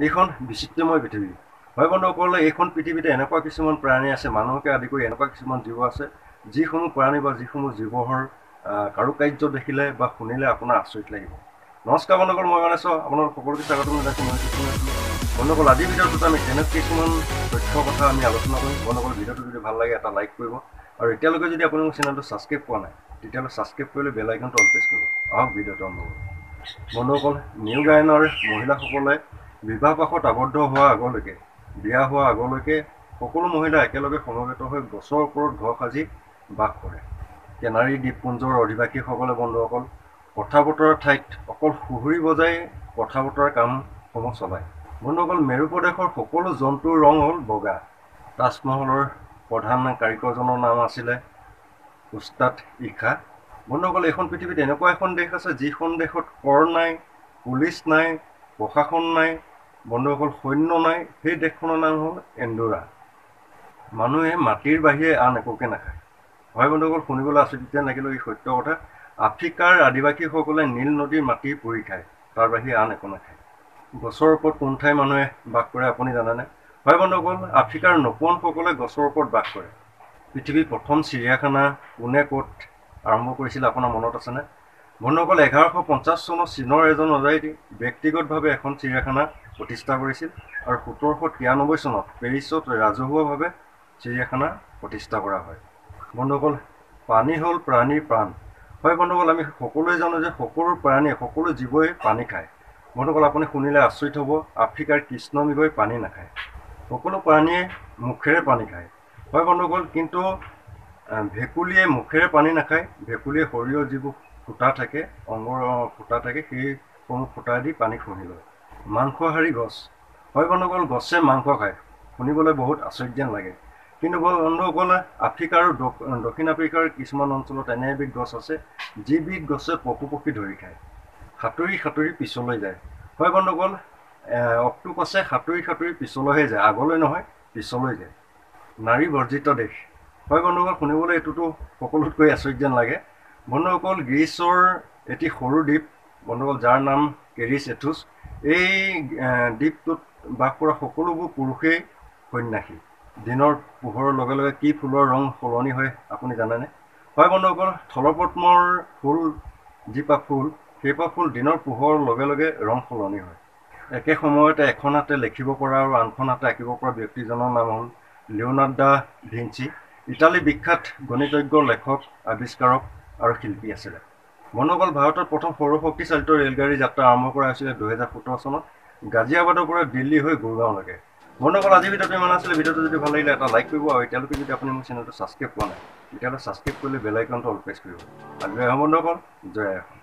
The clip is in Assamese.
এইখন বিচিত্ৰময় পৃথিৱী। হয় বন্ধুসকল, এইখন পৃথিৱীতে এনেকুৱা কিছুমান প্ৰাণী আছে, মানুহকে আদি কৰি এনেকুৱা কিছুমান জীৱ আছে, যিসমূহ প্ৰাণী বা যিসমূহ জীৱৰ কাৰুকাৰ্য দেখিলে বা শুনিলে আপোনাৰ আচৰিত লাগিব। নমস্কাৰ বন্ধুসকল, মই গণেশ, আপোনালোক সকলোকে স্বাগতম জনাইছোঁ। বন্ধুসকল, আজিৰ ভিডিঅ'টোত আমি তেনে কিছুমান তথ্যৰ কথা আমি আলোচনা কৰিম। বন্ধুসকল, ভিডিঅ'টো যদি ভাল লাগে এটা লাইক কৰিব, আৰু এতিয়ালৈকে যদি আপুনি মোৰ চেনেলটো ছাবস্ক্ৰাইব কৰা নাই, তেতিয়াহ'লে ছাবস্ক্ৰাইব কৰিলে বেল আইকনটো অল প্ৰেছ কৰিব। আহক ভিডিঅ'টো আৰম্ভ কৰোঁ। বন্ধুসকল, নিউ গায়নৰ মহিলাসকলে বিবাহপাশত আবদ্ধ হোৱাৰ আগলৈকে, বিয়া হোৱাৰ আগলৈকে সকলো মহিলা একেলগে সমবেত হৈ গছৰ ওপৰত ঘৰ সাজি বাস কৰে। কেনাৰী দ্বীপপুঞ্জৰ অধিবাসীসকলে বন্ধুসকল কথা বতৰাৰ ঠাইত অকল সুহুৰি বজাই কথা বতৰাৰ কামসমূহ চলায়। বন্ধুসকল, মেৰু প্ৰদেশৰ সকলো জন্তুৰ ৰং হ'ল বগা। তাজমহলৰ প্ৰধান কাৰিকৰজনৰ নাম আছিলে উস্তাদ ইশা। বন্ধুসকল, এইখন পৃথিৱীত এনেকুৱা এখন দেশ আছে, যিখন দেশত কৰ নাই, পুলিচ নাই, প্ৰশাসন নাই, বন্ধুসকল সৈন্য নাই। সেই দেশখনৰ নাম হ'ল এণ্ডোৰা। মানুহে মাটিৰ বাহিৰে আন একোকে নাখায়। হয় বন্ধুসকল, শুনিবলৈ আচৰিত লাগিলেও এই সত্য কথা। আফ্ৰিকাৰ আদিবাসীসকলে নীল নদীৰ মাটি পুৰি খায়, তাৰ বাহিৰে আন একো নাখায়। গছৰ ওপৰত কোন ঠাই মানুহে বাস কৰে আপুনি জানেনে? হয় বন্ধুসকল, আফ্ৰিকাৰ নপুৱনসকলে গছৰ ওপৰত বাস কৰে। পৃথিৱীৰ প্ৰথম চিৰিয়াখানা কোনে ক'ত আৰম্ভ কৰিছিল আপোনাৰ মনত আছেনে? বন্ধুসকল, 1150 চনত চীনৰ এজন ৰজাই ব্যক্তিগতভাৱে এখন চিৰিয়াখানা প্ৰতিষ্ঠা কৰিছিল, আৰু 1793 চনত পেৰিছত ৰাজহুৱাভাৱে চিৰিয়াখানা প্ৰতিষ্ঠা কৰা হয়। বন্ধুসকল, পানী হ'ল প্ৰাণীৰ প্ৰাণ। হয় বন্ধুসকল, আমি সকলোৱে জানো যে সকলো প্ৰাণীয়ে, সকলো জীৱই পানী খায়। বন্ধুসকল, আপুনি শুনিলে আচৰিত হ'ব, আফ্ৰিকাৰ কৃষ্ণমৃগই পানী নাখায়। সকলো প্ৰাণীয়ে মুখেৰে পানী খায়। হয় বন্ধুসকল, কিন্তু ভেকুলীয়ে মুখেৰে পানী নাখায়। ভেকুলীয়ে শৰীৰৰ যিবোৰ ফুটা থাকে, অংগৰ ফুটা থাকে, সেইসমূহ ফুটা দি পানী শুহি লয়। মাংসহাৰী গছ। হয় বন্ধুসকল, গছে মাংস খায়। শুনিবলৈ বহুত আচৰিত যেন লাগে, কিন্তু বন্ধুসকল, আফ্ৰিকা আৰু দক্ষিণ আফ্ৰিকাৰ কিছুমান অঞ্চলত এনে এবিধ গছ আছে, যিবিধ গছে পশু পক্ষী ধৰি খায়। সাঁতুৰি সাঁতুৰি পিছলৈ যায়। হয় বন্ধুসকল, অক্টোপাছে সাঁতুৰি সাঁতুৰি পিছলৈহে যায়, আগলৈ নহয়, পিছলৈ যায়। নাৰী বৰ্জিত দেশ। হয় বন্ধুসকল, শুনিবলৈ এইটোতো সকলোতকৈ আচৰিত যেন লাগে। বন্ধুসকল, গ্ৰীচৰ এটি সৰু দ্বীপ, বন্ধুসকল, যাৰ নাম কেৰিছ এথোছ। এই দ্বীপটোত বাস কৰা সকলোবোৰ পুৰুষেই সন্যাসী। দিনৰ পোহৰৰ লগে লগে কি ফুলৰ ৰং সলনি হয় আপুনি জানেনে? হয় বন্ধুসকল, থলপদ্মৰ ফুল, যিপাহ ফুল, সেইপাহ ফুল দিনৰ পোহৰৰ লগে লগে ৰং সলনি হয়। একে সময়তে এখন হাতে লিখিব পৰা আৰু আনখন হাতে আঁকিব পৰা ব্যক্তিজনৰ নাম হ'ল লিওনাৰ্ডো দা ভিঞ্চি। ইটালী বিখ্যাত গণিতজ্ঞ, লেখক, আৱিষ্কাৰক আৰু শিল্পী আছিলে। বন্ধুসকল, ভাৰতত প্ৰথম সৌৰশক্তি চালিত ৰেলগাড়ী যাত্ৰা আৰম্ভ কৰা হৈছিলে 2017 চনত, গাজিয়াবাদৰ পৰা দিল্লী হৈ গুৰগাঁৱলৈকে। বন্ধুসকল, আজিৰ ভিডিঅ'টো ইমান আছিলে। ভিডিঅ'টো যদি ভাল লাগিলে এটা লাইক কৰিব, আৰু এতিয়ালৈকে যদি আপুনি মোৰ চেনেলটো ছাবস্ক্ৰাইব কৰা নাই, তেতিয়াহ'লে ছাবস্ক্ৰাইব কৰিলে বেল আইকনটো অল প্ৰেছ কৰিব। আজিলৈ বন্ধুসকল, জয় অসম।